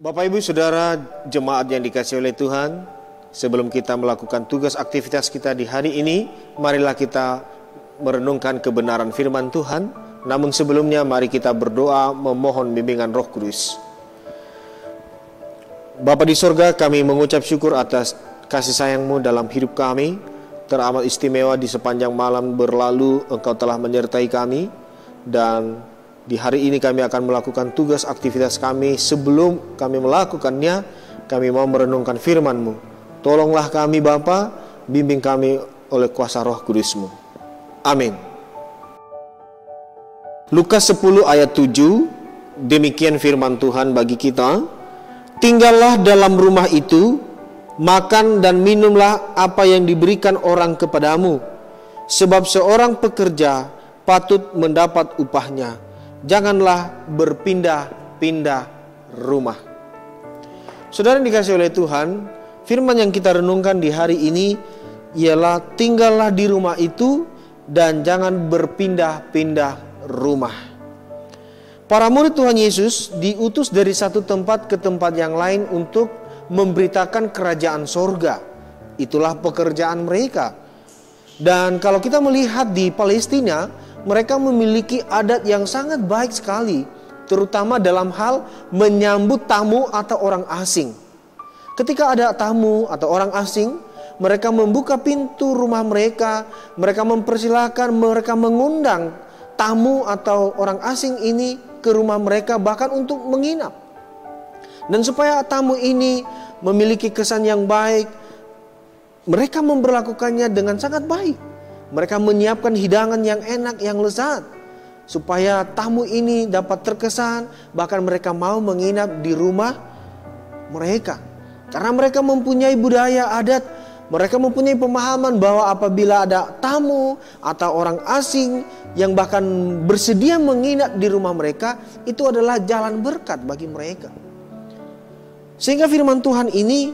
Bapak Ibu Saudara jemaat yang dikasihi oleh Tuhan, sebelum kita melakukan tugas aktivitas kita di hari ini, marilah kita merenungkan kebenaran firman Tuhan. Namun sebelumnya mari kita berdoa memohon bimbingan Roh Kudus. Bapa di sorga, kami mengucap syukur atas kasih sayang-Mu dalam hidup kami. Teramat istimewa di sepanjang malam berlalu Engkau telah menyertai kami. Dan di hari ini kami akan melakukan tugas aktivitas kami. Sebelum kami melakukannya, kami mau merenungkan firman-Mu. Tolonglah kami Bapa, bimbing kami oleh kuasa Roh Kudus-Mu. Amin. Lukas 10 ayat 7, demikian firman Tuhan bagi kita. Tinggallah dalam rumah itu, makan dan minumlah apa yang diberikan orang kepadamu. Sebab seorang pekerja patut mendapat upahnya. Janganlah berpindah-pindah rumah. Saudara yang dikasihi oleh Tuhan, firman yang kita renungkan di hari ini ialah tinggallah di rumah itu dan jangan berpindah-pindah rumah. Para murid Tuhan Yesus diutus dari satu tempat ke tempat yang lain untuk memberitakan kerajaan sorga. Itulah pekerjaan mereka. Dan kalau kita melihat di Palestina, mereka memiliki adat yang sangat baik sekali, terutama dalam hal menyambut tamu atau orang asing. Ketika ada tamu atau orang asing, mereka membuka pintu rumah mereka, mereka mempersilahkan, mereka mengundang tamu atau orang asing ini ke rumah mereka bahkan untuk menginap. Dan supaya tamu ini memiliki kesan yang baik, mereka memperlakukannya dengan sangat baik. Mereka menyiapkan hidangan yang enak, yang lezat, supaya tamu ini dapat terkesan, bahkan mereka mau menginap di rumah mereka. Karena mereka mempunyai budaya adat, mereka mempunyai pemahaman bahwa apabila ada tamu atau orang asing yang bahkan bersedia menginap di rumah mereka, itu adalah jalan berkat bagi mereka. Sehingga firman Tuhan ini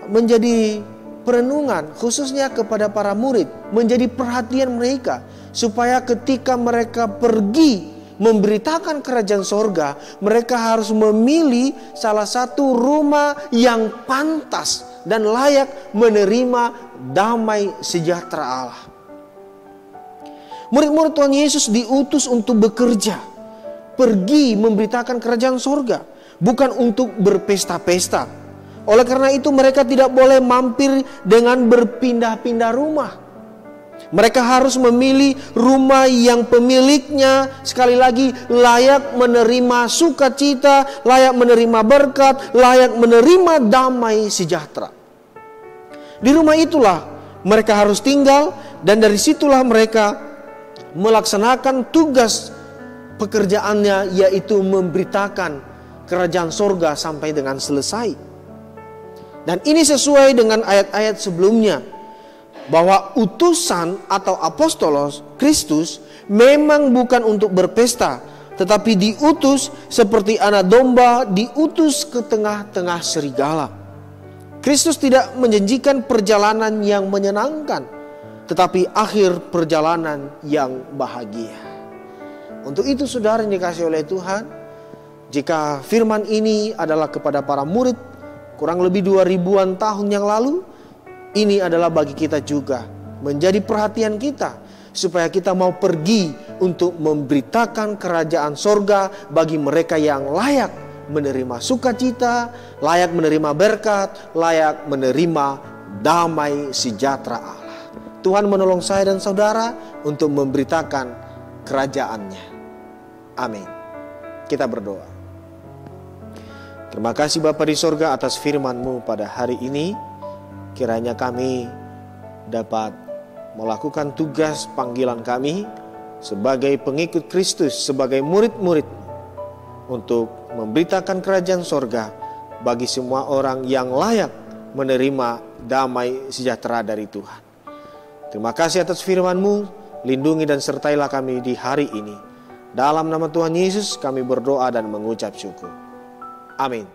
menjadi perenungan khususnya kepada para murid, menjadi perhatian mereka supaya ketika mereka pergi memberitakan kerajaan sorga, mereka harus memilih salah satu rumah yang pantas dan layak menerima damai sejahtera Allah. Murid-murid Tuhan Yesus diutus untuk bekerja, pergi memberitakan kerajaan sorga, bukan untuk berpesta-pesta. Oleh karena itu mereka tidak boleh mampir dengan berpindah-pindah rumah. Mereka harus memilih rumah yang pemiliknya sekali lagi layak menerima sukacita, layak menerima berkat, layak menerima damai sejahtera. Di rumah itulah mereka harus tinggal, dan dari situlah mereka melaksanakan tugas pekerjaannya, yaitu memberitakan kerajaan sorga sampai dengan selesai. Dan ini sesuai dengan ayat-ayat sebelumnya, bahwa utusan atau apostolos Kristus memang bukan untuk berpesta, tetapi diutus seperti anak domba diutus ke tengah-tengah serigala. Kristus tidak menjanjikan perjalanan yang menyenangkan, tetapi akhir perjalanan yang bahagia. Untuk itu saudara yang dikasihi oleh Tuhan, jika firman ini adalah kepada para murid kurang lebih 2000-an tahun yang lalu, ini adalah bagi kita juga menjadi perhatian kita, supaya kita mau pergi untuk memberitakan kerajaan sorga bagi mereka yang layak menerima sukacita, layak menerima berkat, layak menerima damai sejahtera Allah. Tuhan menolong saya dan saudara untuk memberitakan kerajaannya. Amin. Kita berdoa. Terima kasih Bapa di sorga atas firman-Mu pada hari ini. Kiranya kami dapat melakukan tugas panggilan kami sebagai pengikut Kristus, sebagai murid-murid, untuk memberitakan kerajaan sorga bagi semua orang yang layak menerima damai sejahtera dari Tuhan. Terima kasih atas firman-Mu. Lindungi dan sertailah kami di hari ini. Dalam nama Tuhan Yesus kami berdoa dan mengucap syukur. Amin.